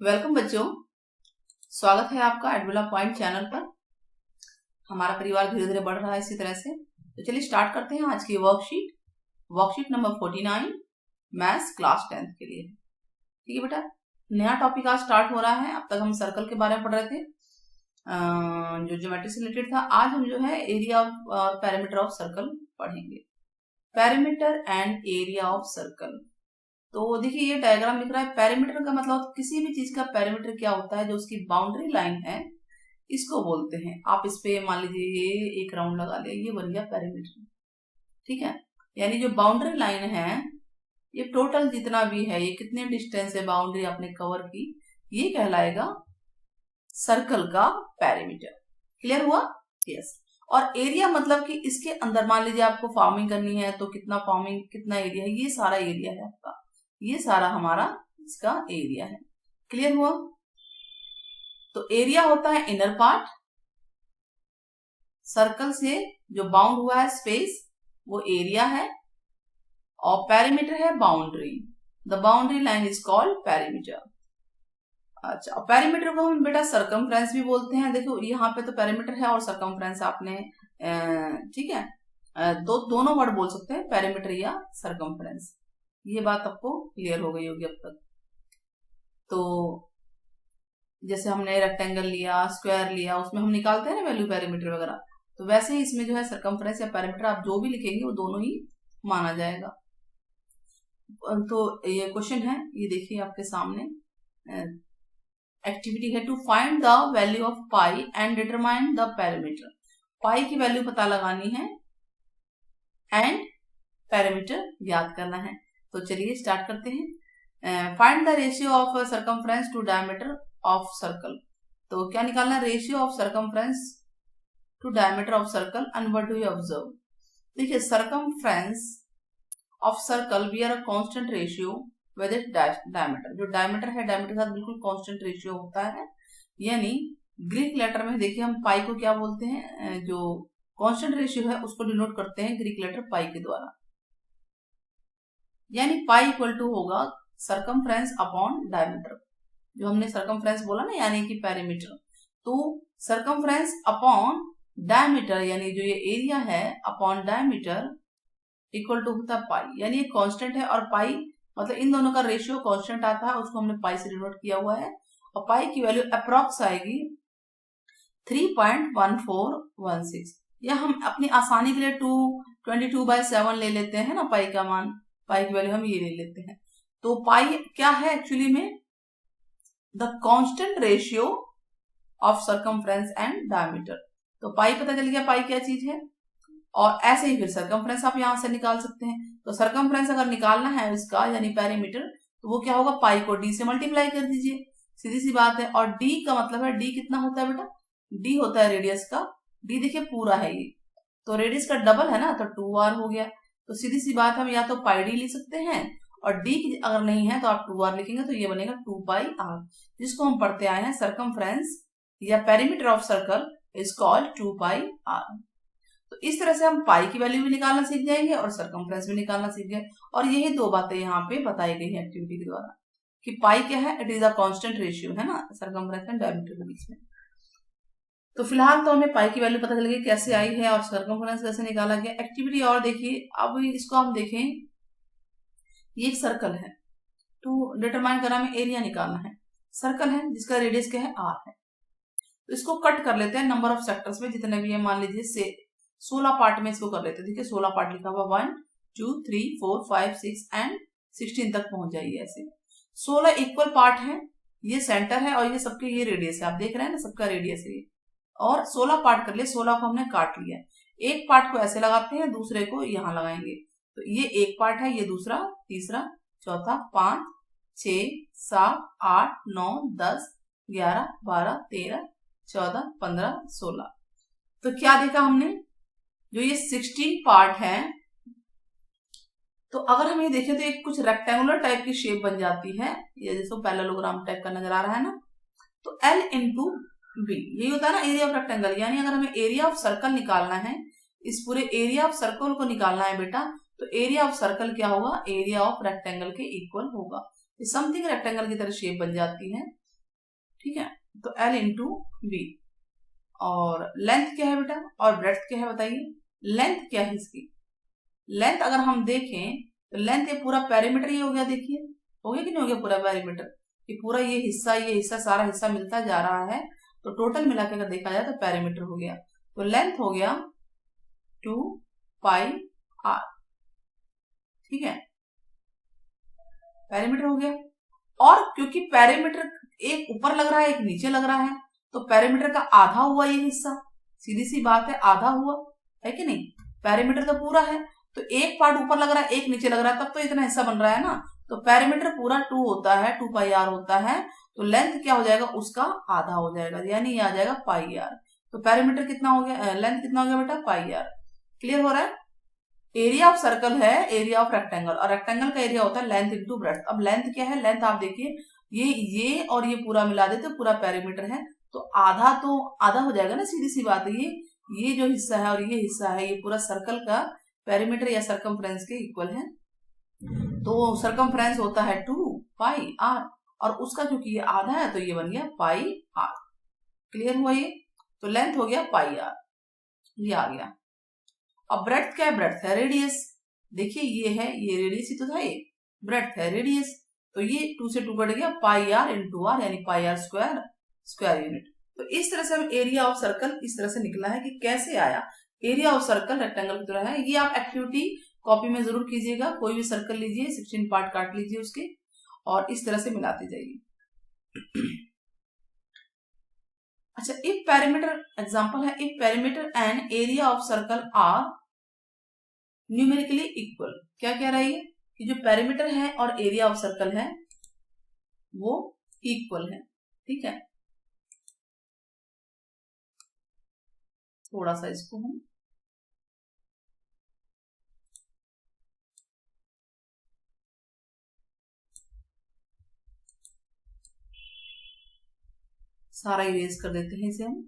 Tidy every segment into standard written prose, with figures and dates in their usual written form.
Welcome बच्चों, स्वागत है आपका एडविला पॉइंट चैनल पर। हमारा परिवार धीरे धीरे बढ़ रहा है इसी तरह से। तो चलिए स्टार्ट करते हैं आज की worksheet number 49 maths class 10th के लिए। ठीक है बेटा, नया टॉपिक आज स्टार्ट हो रहा है। अब तक हम सर्कल के बारे में पढ़ रहे थे जो ज्योमेट्री से रिलेटेड था। आज हम जो है एरिया और पैरामीटर ऑफ सर्कल पढ़ेंगे। Parameter and area of circle. तो देखिए ये डायग्राम लिख रहा है। पैरामीटर का मतलब किसी भी चीज का पैरामीटर क्या होता है, जो उसकी बाउंड्री लाइन है इसको बोलते हैं। आप इस पे मान लीजिए ये एक राउंड लगा ले, ये बन गया पैरामीटर। ठीक है, यानी जो बाउंड्री लाइन है ये टोटल जितना भी है, ये कितने डिस्टेंस है बाउंड्री आपने कवर की, ये कहलाएगा सर्कल का पैरामीटर। क्लियर हुआ? यस। और एरिया मतलब कि इसके अंदर मान लीजिए आपको फार्मिंग करनी है तो कितना एरिया है, ये सारा एरिया है आपका, ये सारा हमारा इसका एरिया है। क्लियर हुआ? तो एरिया होता है इनर पार्ट, सर्कल से जो बाउंड हुआ है स्पेस वो एरिया है, और पेरीमीटर है boundary. The boundary line is called perimeter. अच्छा, पेरीमीटर को हम बेटा सर्कमफ्रेंस भी बोलते हैं। देखो यहाँ पे तो पेरीमीटर है और सर्कमफ्रेंस आपने ठीक है दोनों वर्ड बोल सकते हैं, पेरीमीटर या सर्कमफ्रेंस। ये बात आपको क्लियर हो गई होगी अब तक। तो जैसे हमने रेक्टेंगल लिया, स्क्वायर लिया, उसमें हम निकालते हैं ना वैल्यू पेरीमीटर वगैरह, तो वैसे ही इसमें जो है सर्कमफ्रेंस या पेरीमीटर आप जो भी लिखेंगे वो दोनों ही माना जाएगा। तो ये क्वेश्चन है, ये देखिए आपके सामने एक्टिविटी है to find the value of pi and determine the perimeter. Pi की वैल्यू पता लगानी है एंड पेरीमीटर याद करना है। तो चलिए स्टार्ट करते हैं। Find the ratio of circumference to diameter of circle. तो क्या निकालना है? Ratio of circumference to diameter of circle. And what do you observe? देखिए circumference of circle we are a constant ratio with it diameter. जो diameter है, diameter के साथ बिल्कुल कांस्टेंट रेशियो होता है। यानी ग्रीक लेटर में देखिए हम पाई को क्या बोलते हैं, जो कांस्टेंट रेशियो है उसको डिनोट करते हैं ग्रीक लेटर पाई के द्वारा। यानी पाई इक्वल टू होगा सर्कमफ्रेंस अपॉन डायमीटर। जो हमने सर्कमफ्रेंस बोला ना, यानी कि पेरीमीटर, तो सर्कमफ्रेंस अपॉन डायमीटर यानी जो ये एरिया है अपॉन डायमीटर इक्वल टू होता है पाई। यानी ये कांस्टेंट है और पाई मतलब इन दोनों का रेशियो कांस्टेंट आता है, उसको हमने पाई से डिनोट किया हुआ है। और पाई की वैल्यू अप्रोक्स आएगी 3.1416। या हम अपनी आसानी के लिए 22/7 ले लेते हैं ना पाई का मान, पाई की वैल्यू हम ये ले लेते हैं। तो पाई क्या है एक्चुअली में? The constant ratio of circumference and diameter. तो पाई पता चल गया पाई क्या चीज है। और ऐसे ही फिर सर्कमफ्रेंस आप यहां से निकाल सकते हैं। तो सर्कमफ्रेंस अगर निकालना है इसका यानी पेरीमीटर, तो वो क्या होगा? पाई को डी से मल्टीप्लाई कर दीजिए, सीधी सी बात है। और डी का मतलब है, डी कितना होता है बेटा? डी होता है रेडियस का, डी देखिए पूरा है ये, तो रेडियस का डबल है ना, तो 2r हो गया। तो सीधी सी बात हम या तो पाई डी लिख सकते हैं, और डी अगर नहीं है तो आप 2r लिखेंगे, तो ये बनेगा 2πr, जिसको हम पढ़ते आए हैं सर्कमफ्रेंस या perimeter of circle is called 2πr। तो इस तरह से हम पाई की वैल्यू भी निकालना सीख जाएंगे और सर्कमफ्रेंस भी निकालना सीख गए। और यही दो बातें यहाँ पे बताई गई है एक्टिविटी के द्वारा कि पाई क्या है, it is a constant ratio है ना सर्कमफ्रेंस एंड डायमीटर के बीच में। तो फिलहाल तो हमें पाई की वैल्यू पता चल गई कैसे आई है और सर्कमफ्रेंस कैसे निकाला गया। एक्टिविटी और देखिए, अब इसको हम देखें, ये एक सर्कल है, टू डिटरमाइन करना हमें एरिया निकालना है। सर्कल है जिसका रेडियस क्या है? r है। तो इसको कट कर लेते हैं नंबर ऑफ सेक्टर्स में, जितने भी है मान लीजिए से 16 पार्ट में इसको कर लेते हैं। देखिए 16 पार्ट लिखा हुआ, 1 2 3 4 5 6 एंड 16 तक पहुंच जाइए। ऐसे 16 इक्वल पार्ट है, ये सेंटर है और ये सबके ये रेडियस है, आप देख रहे हैं ना सबका रेडियस है। और 16 पार्ट कर लिए, 16 को हमने काट लिया। एक पार्ट को ऐसे लगाते हैं, दूसरे को यहां लगाएंगे। तो ये एक पार्ट है, ये दूसरा, तीसरा, चौथा, 5 6 7 8 9 10 11 12 13 14 15 16। तो क्या देखा हमने? जो ये 16 पार्ट है, तो अगर हम ये देखें तो एक कुछ रेक्टेंगुलर टाइप की शेप बन जाती है, ये जैसे पैरेललोग्राम टाइप का नजर आ रहा है ना। तो L इंटू बी यही होता है ना एरिया ऑफ रेक्टेंगल। यानी अगर हमें एरिया ऑफ सर्कल निकालना है, इस पूरे एरिया ऑफ सर्कल को निकालना है बेटा, तो एरिया ऑफ सर्कल क्या होगा? एरिया ऑफ रेक्टेंगल के इक्वल होगा। समथिंग रेक्टेंगल की तरह शेप बन जाती है। ठीक है, तो L इंटू बी। और लेंथ क्या है बेटा और ब्रेड्थ क्या है बताइए। लेंथ क्या है इसकी, लेंथ अगर हम देखें तो लेंथ ये पूरा पेरीमीटर ही हो गया, देखिए हो गया कि नहीं हो गया पूरा पेरीमीटर, ये पूरा ये हिस्सा सारा हिस्सा मिलता जा रहा है, तो टोटल मिला के अगर देखा जाए तो पेरीमीटर हो गया। तो लेंथ हो गया 2 पाई आर, ठीक है, पेरीमीटर हो गया। और क्योंकि पेरीमीटर एक ऊपर लग रहा है एक नीचे लग रहा है, तो पेरीमीटर का आधा हुआ ये हिस्सा, सीधी सी बात है आधा हुआ, है कि नहीं। पेरीमीटर तो पूरा है, तो एक पार्ट ऊपर लग रहा है एक नीचे लग रहा है, तब तो इतना हिस्सा बन रहा है ना। तो पेरीमीटर पूरा 2 होता है, 2 पाई आर होता है, तो लेंथ क्या हो जाएगा उसका आधा हो जाएगा, यानी ये आ जाएगा पाई आर। तो पेरीमीटर कितना हो गया, लेंथ कितना हो गया बेटा पाई आर। क्लियर हो रहा है। एरिया ऑफ सर्कल है एरिया ऑफ रेक्टेंगल, और रेक्टेंगल का एरिया होता है लेंथ इंटू ब्रेड्थ। अब लेंथ क्या है, लेंथ आप देखिए ये और ये पूरा मिला देते तो पूरा पेरीमीटर है, तो आधा हो जाएगा ना, सीधी सी बात है। ये जो हिस्सा है और ये हिस्सा है, ये पूरा सर्कल का पेरीमीटर या सरकमफ्रेंस के इक्वल है। तो सरकमफ्रेंस होता है 2 पाई आर, और उसका क्योंकि ये आधा है तो ये बन गया पाई आर। क्लियर हुआ ये, तो लेंथ हो गया पाई आर, ये आ गया। अब ब्रेड्थ क्या है, ब्रेड्थ है रेडियस, देखिए ये है, ये रेडियस ही तो था, ये ब्रेड्थ है रेडियस, तो ये 2 से 2 कट गया, पाई आर इंटू आर, यानी पाई आर स्क्वायर, स्क्वायर यूनिट। तो इस तरह से हम एरिया ऑफ सर्कल इस तरह से निकला है कि कैसे आया एरिया ऑफ सर्कल रेक्टेंगल की तरह है। ये आप एक्टिविटी कॉपी में जरूर कीजिएगा, कोई भी सर्कल लीजिए 16 पार्ट काट लीजिए उसके, और इस तरह से मिलाते जाइए। अच्छा, इफ पेरीमीटर एग्जांपल है, if perimeter and area of circle are numerically equal. क्या कह रहा है ये कि जो पेरीमीटर है और एरिया ऑफ सर्कल है वो इक्वल है, ठीक है। थोड़ा सा इसको हम सारा इरेज कर देते हैं इसे हम।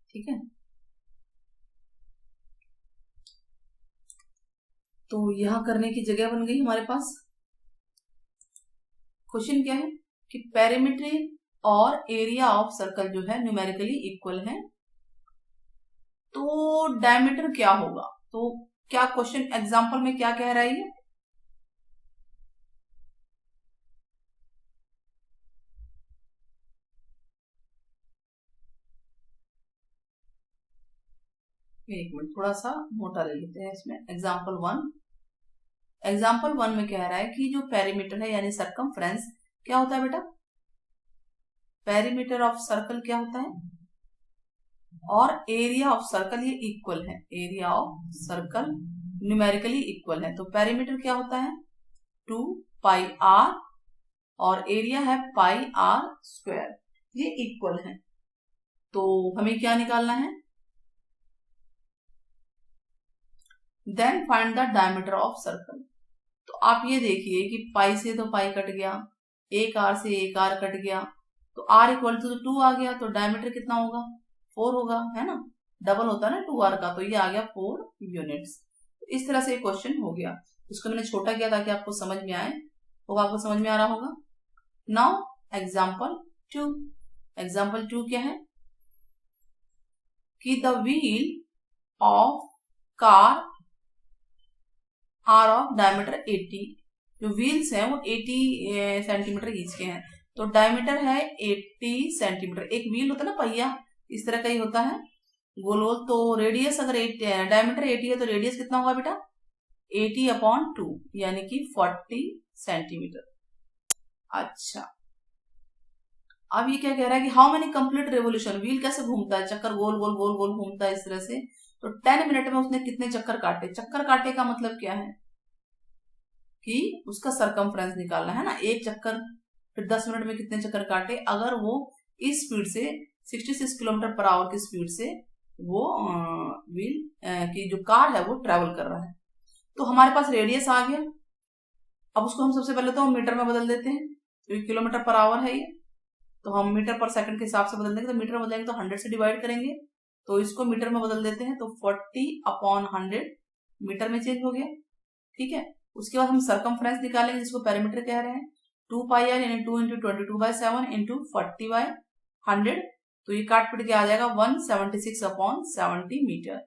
ठीक है, तो यहां करने की जगह बन गई हमारे पास। क्वेश्चन क्या है कि पेरीमीटर और एरिया ऑफ सर्कल जो है न्यूमेरिकली इक्वल है, तो डायमीटर क्या होगा। तो क्या क्वेश्चन एग्जांपल में क्या कह रहा है ये, एक मिनट थोड़ा सा मोटा ले लेते हैं इसमें। एग्जाम्पल वन में कह रहा है कि जो पेरीमीटर है यानी सरकमफ्रेंस क्या होता है बेटा, पेरीमीटर ऑफ सर्कल क्या होता है, और एरिया ऑफ सर्कल ये इक्वल है, area of circle numerically equal है। तो पेरीमीटर क्या होता है 2 पाई आर, और एरिया है पाई आर स्क्वायर, ये इक्वल है। तो हमें क्या निकालना है, then find the diameter of circle. तो आप ये देखिए कि पाई से तो पाई कट गया, एक आर से एक आर कट गया, तो आर इक्वल टू 2 आ गया, तो डायमीटर कितना होगा 4 होगा, है ना, डबल होता है ना 2 आर का, तो ये आ गया 4 यूनिट्स। तो इस तरह से क्वेश्चन हो गया, उसको मैंने छोटा किया ताकि आपको समझ में आए, तो आपको समझ में आ रहा होगा। नाउ एग्जाम्पल टू क्या है कि the wheel of car are of diameter 80, जो व्हील्स हैं वो 80 सेंटीमीटर ईच के हैं, तो डायमीटर है 80 सेंटीमीटर। एक व्हील होता है ना पहिया, इस तरह का ही होता है गोल गोल, तो रेडियस अगर डायमीटर 80 है तो रेडियस कितना होगा बेटा 80/2, यानी कि 40 सेंटीमीटर। अच्छा, अब ये क्या कह रहा है कि how many complete revolution, wheel कैसे घूमता है, चक्कर गोल गोल गोल गोल घूमता है इस तरह से, तो 10 मिनट में उसने कितने चक्कर काटे। चक्कर काटे का मतलब क्या है कि उसका सरकमफ्रेंस निकालना है ना, एक चक्कर, फिर 10 मिनट में कितने चक्कर काटे। अगर वो इस स्पीड से 66 किलोमीटर पर आवर की स्पीड से वो व्हील की जो कार है वो ट्रेवल कर रहा है, तो हमारे पास रेडियस आ गया। अब उसको हम सबसे पहले तो मीटर में बदल देते हैं, तो किलोमीटर पर आवर है ये, तो हम मीटर पर सेकंड के हिसाब से बदल देंगे, तो मीटर में बदलेंगे तो 100 से डिवाइड करेंगे, तो इसको मीटर में बदल देते हैं, तो 40/100 मीटर में चेंज हो गया, ठीक है। उसके बाद हम सरकमफ्रेंस निकालेंगे जिसको पेरीमीटर कह रहे हैं, 2 पाई आर यानी 2 इंटू 22/7 इंटू 40/100, तो ये काट पीट के आ जाएगा 176/70 मीटर।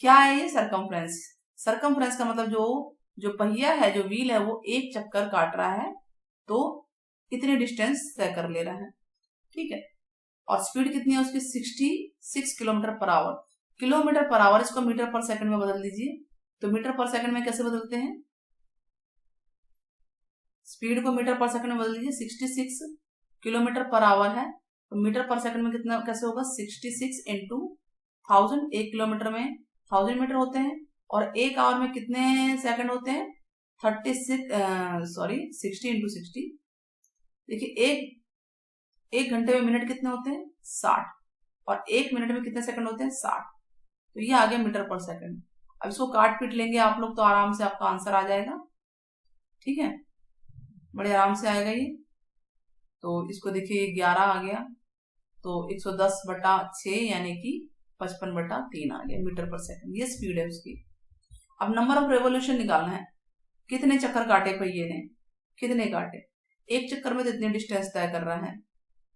क्या है ये सरकमफ्रेंस? सरकमफ्रेंस का मतलब जो पहिया है, जो व्हील है, वो एक चक्कर काट रहा है तो इतने डिस्टेंस तय कर ले रहा है, ठीक है। और स्पीड कितनी है उसकी? 66 kilometre per hour. Kilometre per hour इसको मीटर पर सेकंड में बदल दीजिए, तो मीटर पर सेकंड में कैसे बदलते हैं? स्पीड को मीटर पर सेकंड में बदल दीजिए, 66 किलोमीटर पर आवर है तो मीटर पर सेकंड में कितना कैसे होगा? 66 इंटू 1000। 1 किलोमीटर में 1000 मीटर होते हैं और 1 आवर में कितने सेकंड होते हैं? 60 इंटू 60। देखिए एक घंटे में मिनट कितने होते हैं? 60, और 1 मिनट में कितने सेकंड होते हैं? 60। तो ये आ गया मीटर पर सेकंड। अब इसको काट पीट लेंगे आप लोग तो आराम से आपका आंसर आ जाएगा, ठीक है, बड़े आराम से आएगा ये। तो इसको देखिए 11 आ गया, तो 110/6 यानी कि 55/3 आ गया मीटर पर सेकंड, ये स्पीड है उसकी। अब नंबर ऑफ रेवोल्यूशन निकालना है, कितने चक्कर काटे पहिए ने, कितने काटे? एक चक्कर में तो इतने डिस्टेंस तय कर रहा है,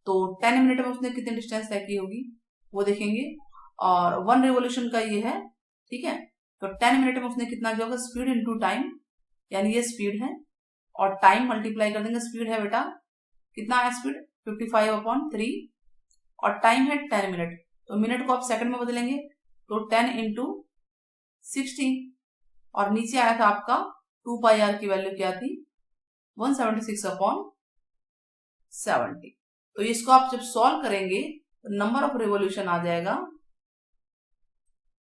तो 10 मिनट में उसने कितने डिस्टेंस तय की होगी वो देखेंगे। और 1 रेवोल्यूशन का ये है, ठीक है, तो 10 मिनट में उसने कितना किया होगा? स्पीड इंटू टाइम, यानी ये स्पीड है, और टाइम मल्टीप्लाई कर देंगे। स्पीड है बेटा कितना है? स्पीड 55/3, और टाइम है 10 मिनट, तो मिनट को आप सेकंड में बदलेंगे तो 10 इंटू 60, और नीचे आया था आपका 2 पाई आर की वैल्यू क्या थी? 176/70। तो इसको आप जब सॉल्व करेंगे तो नंबर ऑफ रेवोल्यूशन आ जाएगा,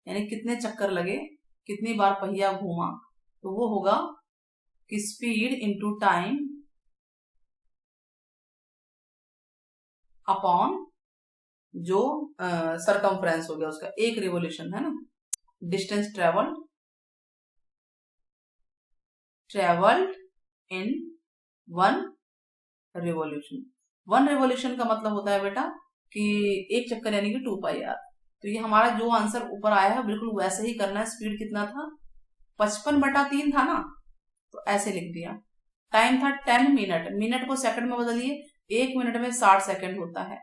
यानी कितने चक्कर लगे, कितनी बार पहिया घूमा, तो वो होगा कि स्पीड इंटू टाइम अपॉन जो सरकमफ्रेंस हो गया उसका, एक रिवोल्यूशन है ना, distance travelled in 1 revolution. 1 revolution का मतलब होता है बेटा कि एक चक्कर यानी कि 2 पाई आर। तो ये हमारा जो आंसर ऊपर आया है बिल्कुल वैसे ही करना है। स्पीड कितना था? 55/3 था ना, तो ऐसे लिख दिया। टाइम था 10 मिनट, मिनट को सेकंड में बदलिए, 1 मिनट में 60 सेकंड होता है,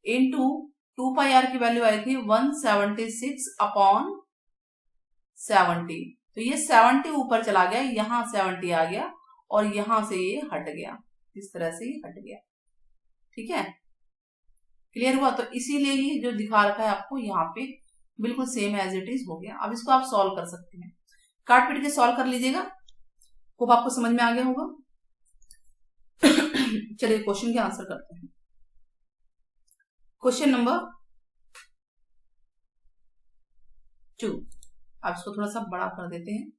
इनटू 2 पाई आर की वैल्यू आई थी 176/70, तो ये 70 ऊपर चला गया, यहां 70 आ गया और यहां से ये हट गया, इस तरह से ये हट गया, ठीक है, क्लियर हुआ? तो इसीलिए ही जो दिखा रखा है आपको यहाँ पे बिल्कुल सेम एज इट इज हो गया। अब इसको आप सॉल्व कर सकते हैं, काट पीट के सॉल्व कर लीजिएगा, होप आपको समझ में आ गया होगा। चलिए क्वेश्चन के आंसर करते हैं। क्वेश्चन नंबर 2, अब इसको थोड़ा सा बड़ा कर देते हैं।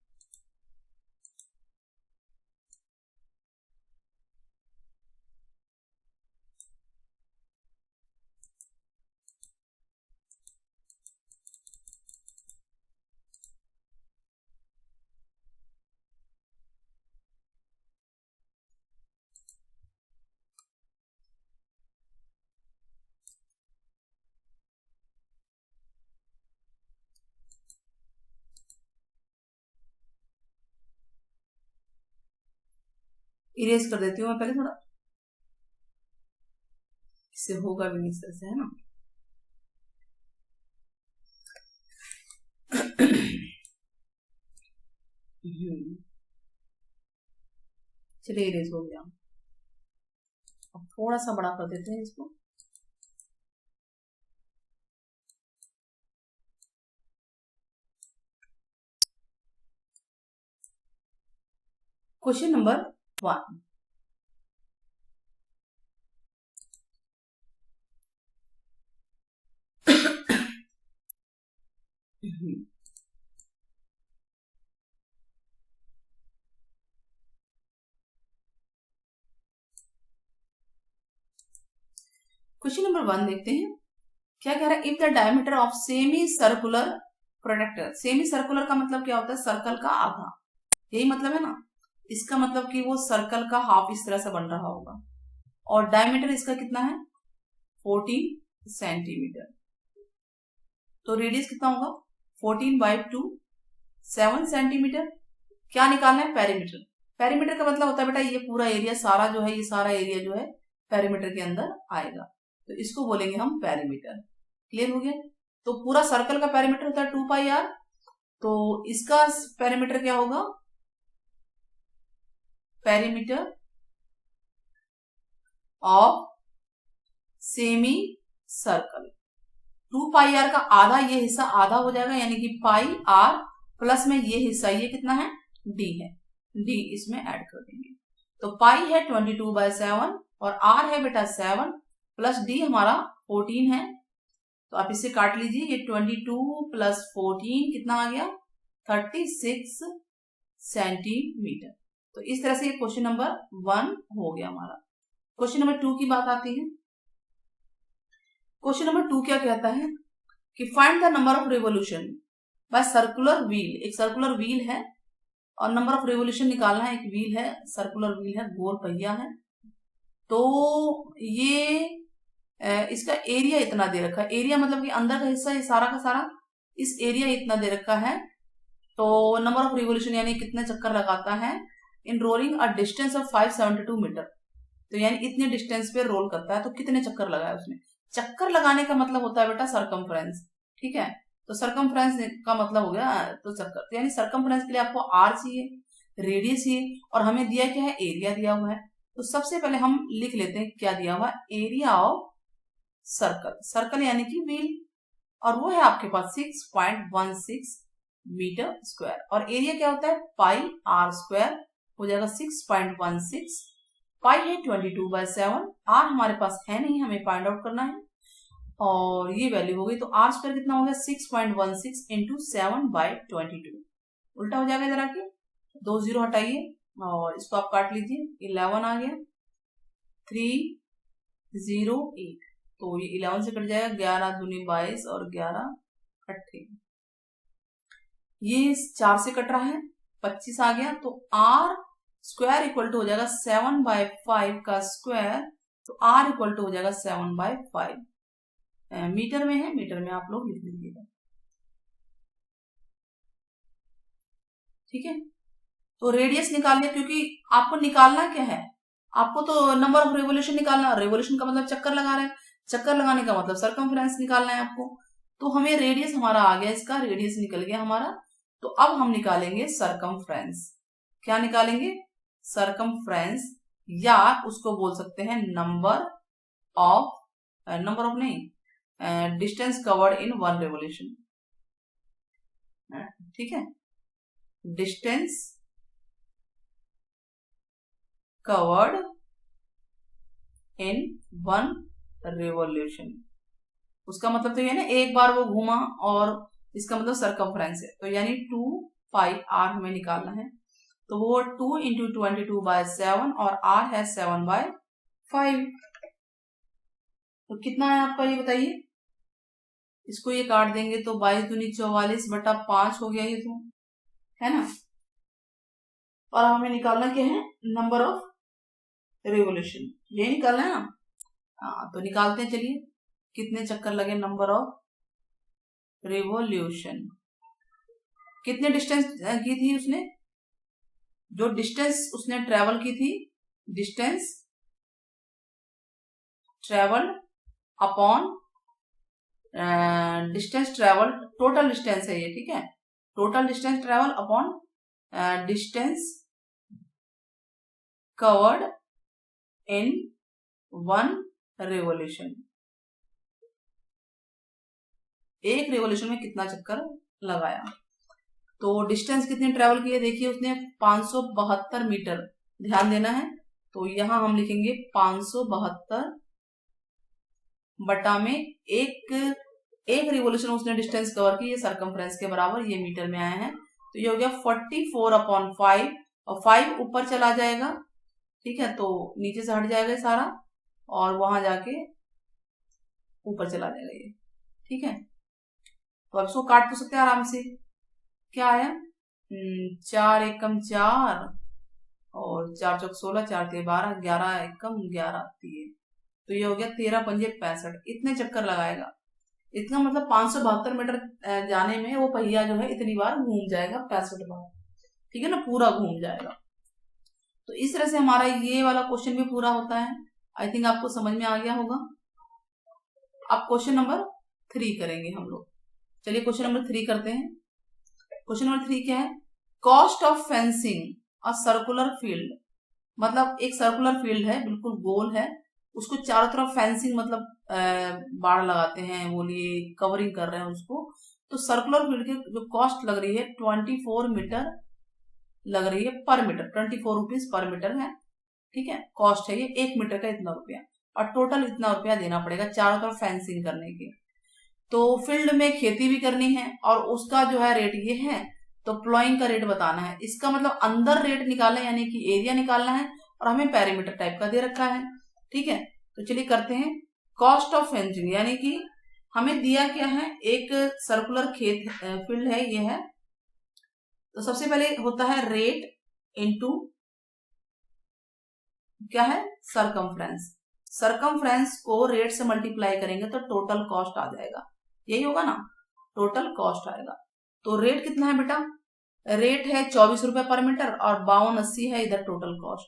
इरेज कर देती हूँ मैं पहले थोड़ा, इससे होगा भी नहीं इस तरह से, है ना। चलिए इरेज हो गया। अब थोड़ा सा बड़ा कर देते हैं इसको। क्वेश्चन नंबर 1, क्वेश्चन नंबर 1 देखते हैं क्या कह रहा है। If the diameter of semi circular protractor, semi circular का मतलब क्या होता है? सर्कल का आधा, यही मतलब है ना। इसका मतलब कि वो सर्कल का हाफ इस तरह से बन रहा होगा, और डायमीटर इसका कितना है? 14 सेंटीमीटर। तो रेडियस कितना होगा? 14/2, 7 सेंटीमीटर। क्या निकालना है? पेरीमीटर। पेरीमीटर का मतलब होता है बेटा ये पूरा एरिया सारा जो है, ये सारा एरिया जो है पेरीमीटर के अंदर आएगा, तो इसको बोलेंगे हम पेरीमीटर। क्लियर हो गया? तो पूरा सर्कल का पेरीमीटर होता है 2 पाई आर, तो इसका पेरीमीटर क्या होगा? Perimeter of semi circle 2 pi r का आधा, ये हिस्सा आधा हो जाएगा, यानी कि पाई आर प्लस में ये हिस्सा, ये कितना है? डी है, डी इसमें ऐड कर देंगे। तो पाई है 22/7 और आर है बेटा 7 प्लस डी हमारा 14 है, तो आप इसे काट लीजिए। ये 22 प्लस 14 कितना आ गया? 36 सेंटीमीटर। तो इस तरह से ये क्वेश्चन नंबर 1 हो गया हमारा। क्वेश्चन नंबर 2 की बात आती है। क्वेश्चन नंबर 2 क्या कहता है कि find the number of revolution by circular wheel. एक सर्कुलर व्हील है और नंबर ऑफ रिवोल्यूशन निकालना है। एक व्हील है, सर्कुलर व्हील है, गोल पहिया है, तो ये इसका एरिया इतना दे रखा है। एरिया मतलब कि अंदर का हिस्सा, ये सारा का सारा इस एरिया इतना दे रखा है। तो नंबर ऑफ रिवोल्यूशन यानी कितने चक्कर लगाता है in rolling a distance of 572 metre, तो यानी इतने डिस्टेंस पे रोल करता है, तो कितने चक्कर लगाया उसने। चक्कर लगाने का मतलब होता है बेटा सरकमफ्रेंस, ठीक है? तो सरकमफ्रेंस का मतलब हो गया तो चक्कर, तो यानी सरकमफ्रेंस के लिए आपको आर चाहिए, रेडियस चाहिए, और हमें दिया क्या है? एरिया दिया हुआ है। तो सबसे पहले हम लिख लेते हैं क्या दिया हुआ? Area of circle. सर्कल यानी कि व्हील, और वो है आपके पास 6.16 मीटर स्क्वायर, और एरिया क्या होता है? पाई आर स्क्वायर हो जाएगा 6.16। पाई है 22/7, आर हमारे पास है नहीं, हमें फाइंड आउट करना है, और ये वैल्यू हो गई। तो आर स्क्वायर कितना हो गया? 6.16 इंटू 7/22। उल्टा हो जाएगा, जरा के 2 जीरो हटाइए और इसको आप काट लीजिए, 11 आ गया, 308, तो ये 11 से कट जाएगा, 11 दूनी 22 और 11 अट्ठे, ये 4 से कट रहा है, 25 आ गया। तो आर स्क्वायर इक्वल टू हो जाएगा 7/5 का स्क्वायर, तो आर इक्वल टू हो जाएगा 7/5। मीटर में है, मीटर में आप लोग लिख लीजिएगा, ठीक है? तो रेडियस निकाल लिया, क्योंकि आपको निकालना क्या है? आपको तो नंबर ऑफ रिवोल्यूशन निकालना। रिवोल्यूशन का मतलब चक्कर लगा रहे हैं, चक्कर लगाने का मतलब सरकमफ्रेंस निकालना है आपको। तो हमें रेडियस हमारा आ गया, इसका रेडियस निकल गया हमारा। तो अब हम निकालेंगे सरकमफ्रेंस। क्या निकालेंगे? सरकमफ्रेंस, या उसको बोल सकते हैं नंबर ऑफ नहीं, डिस्टेंस कवर्ड इन 1 रिवोल्यूशन, ठीक है? डिस्टेंस कवर्ड इन 1 रिवोल्यूशन, उसका मतलब तो ये ना एक बार वो घूमा, और इसका मतलब सरकमफ्रेंस है, तो यानी 2 पाई आर हमें निकालना है। तो वो 2 इंटू 22/7 और आर है 7/5, तो कितना है आपका ये बताइए? इसको ये काट देंगे तो 22 दूनी 44/5 हो गया ये, तो है ना? और हमें निकालना क्या है? नंबर ऑफ रिवोल्यूशन, ये निकालना है ना। हाँ, तो निकालते हैं, चलिए। कितने चक्कर लगे? नंबर ऑफ रिवोल्यूशन, कितने डिस्टेंस की थी उसने? जो डिस्टेंस उसने ट्रेवल की थी, distance travel upon distance travel, total distance है ये, ठीक है? Total distance travel upon distance covered in 1 revolution. एक रिवोल्यूशन में कितना चक्कर लगाया। तो डिस्टेंस कितनी ट्रेवल की है? देखिए उसने 572 मीटर, ध्यान देना है। तो यहां हम लिखेंगे 572 बटा में एक रिवोल्यूशन उसने डिस्टेंस कवर की, ये सरकमफ्रेंस के बराबर, ये मीटर में आया है। तो ये हो गया 44/5, और 5 ऊपर चला जाएगा, ठीक है? तो नीचे से हट जाएगा सारा, और वहां जाके ऊपर चला जाएगा ये, ठीक है? तो अब इसको काट तो सकते हैं आराम से। क्या आया? 4 एकम 4 और 4 चौक 16, 4 तिये 12, 11 एकम 11 तिये, तो ये हो गया 13 पंजे 65। इतने चक्कर लगाएगा। इसका मतलब 572 मीटर जाने में वो पहिया जो है इतनी बार घूम जाएगा, 65 बार, ठीक है ना, पूरा घूम जाएगा। तो इस तरह से हमारा ये वाला क्वेश्चन भी पूरा होता है। आई थिंक आपको समझ में आ गया होगा। अब क्वेश्चन नंबर 3 करेंगे हम लोग। चलिए क्वेश्चन नंबर 3 करते हैं। क्वेश्चन नंबर 3 क्या है? Cost of fencing a circular field, मतलब एक सर्कुलर फील्ड है, बिल्कुल गोल है, उसको चारों तरफ फेंसिंग मतलब बाड़ लगाते हैं, बोलिए कवरिंग कर रहे हैं उसको। तो सर्कुलर फील्ड की जो कॉस्ट लग रही है 24 मीटर लग रही है पर मीटर, 24 रुपीज पर मीटर है। ठीक है, कॉस्ट है ये, 1 मीटर का इतना रुपया, और टोटल इतना रुपया देना पड़ेगा चारों तरफ फेंसिंग करने के। तो फील्ड में खेती भी करनी है और उसका जो है रेट ये है, तो प्लॉइंग का रेट बताना है। इसका मतलब अंदर रेट निकालना है, यानी कि एरिया निकालना है, और हमें पेरीमीटर टाइप का दे रखा है। ठीक है, तो चलिए करते हैं। कॉस्ट ऑफ फेंसिंग यानी कि हमें दिया क्या है, एक सर्कुलर खेत फील्ड है ये है। तो सबसे पहले होता है रेट इनटू क्या है, सरकमफ्रेंस। सरकमफ्रेंस को रेट से मल्टीप्लाई करेंगे तो टोटल कॉस्ट आ जाएगा, यही होगा ना, टोटल कॉस्ट आएगा। तो रेट कितना है बेटा, रेट है 24 रुपए पर मीटर और 5280 है इधर टोटल कॉस्ट।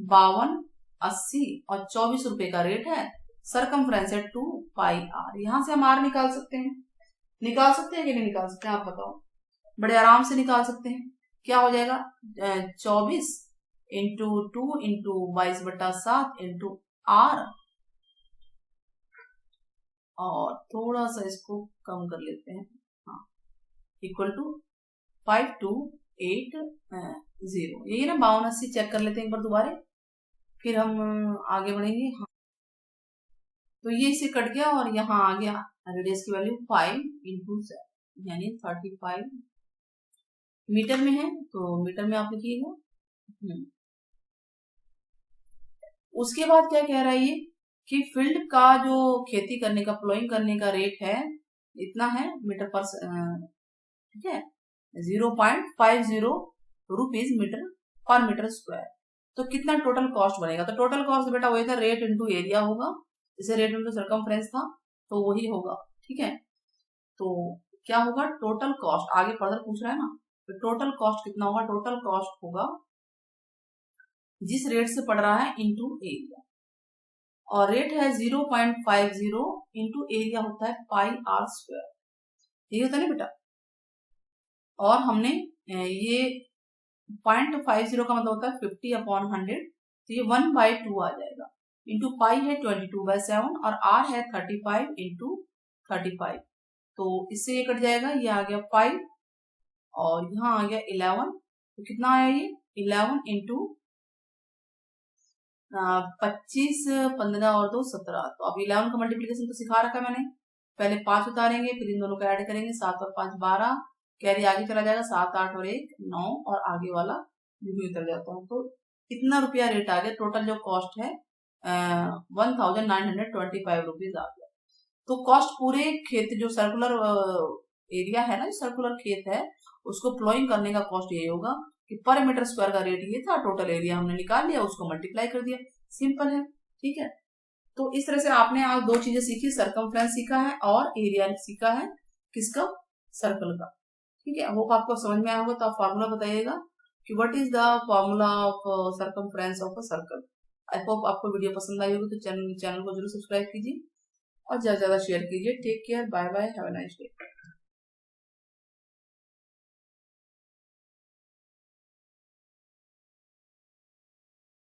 5280 और 24 रुपए का रेट है, सरकमफ्रेंस है 2 पाई आर। यहां से हम आर निकाल सकते हैं, निकाल सकते हैं कि नहीं निकाल सकते हैं, आप बताओ। बड़े आराम से निकाल सकते हैं। क्या हो जाएगा, 24 इंटू 2 इंटू 22/7 इंटू आर, और थोड़ा सा इसको कम कर लेते हैं, हाँ, इक्वल टू 5280। यही ना 5280, चेक कर लेते हैं एक बार दोबारा, फिर हम आगे बढ़ेंगे। हाँ, तो ये इसे कट गया और यहाँ आ गया रेडियस की वैल्यू 5 इंटू 7 यानी 35 मीटर में है, तो मीटर में आप लिखिएगा। उसके बाद क्या कह रहा है ये कि फील्ड का जो खेती करने का, प्लॉइंग करने का रेट है इतना है मीटर पर, ठीक है, 0.50 रुपीज मीटर पर मीटर स्क्वायर। तो कितना टोटल कॉस्ट बनेगा, तो टोटल कॉस्ट बेटा वही था, रेट इंटू एरिया होगा, जैसे रेट इंटू सरकमफ्रेंस था तो वही होगा। ठीक है, तो क्या होगा, टोटल कॉस्ट आगे फर्दर पूछ रहा है ना, तो टोटल कॉस्ट कितना होगा, टोटल कॉस्ट होगा जिस रेट से पड़ रहा है इंटू एरिया, और रेट है 0.50 इंटू एरिया होता है पाई आर स्क्वायर, यही होता है ना बेटा। और हमने ये 0.50 का मतलब होता है 50/100, तो ये 1/2 आ जाएगा, इंटू पाई है 22/7 और आर है 35 इंटू 35, तो इससे ये कट जाएगा, ये आ गया 5 और यहाँ आ गया 11, तो कितना आया ये 11 इंटू 25, 15 और 2 17। तो अब 11 का मल्टीप्लीकेशन तो सिखा रखा है मैंने, पहले 5 उतारेंगे फिर इन दोनों को ऐड करेंगे, 7 और 5 12, कैरी आगे चला जाएगा, 7 8 और 1 9, और आगे वाला भी उतर जाता है। तो कितना रुपया रेट आ गया, टोटल जो कॉस्ट है 1925 रुपीज आ गया। तो कॉस्ट पूरे खेत जो सर्कुलर एरिया है ना, जो सर्कुलर खेत है उसको प्लॉइंग करने का कॉस्ट ये होगा कि पर मीटर स्क्वायर का रेट ये था, टोटल एरिया हमने निकाल लिया, उसको मल्टीप्लाई कर दिया, सिंपल है। ठीक है, तो इस तरह से आपने आज 2 चीजें सीखी, सरकमफ्रेंस सीखा है और एरिया सीखा है, किसका, सर्कल का। ठीक है, वो आपको समझ में आया होगा, तो आप फॉर्मूला बताइएगा कि what is the formula of circumference of a circle. I hope आपको वीडियो पसंद आई होगी, तो चैनल को जरूर सब्सक्राइब कीजिए और ज्यादा से ज्यादा शेयर कीजिए। Take care, bye bye, have a nice day.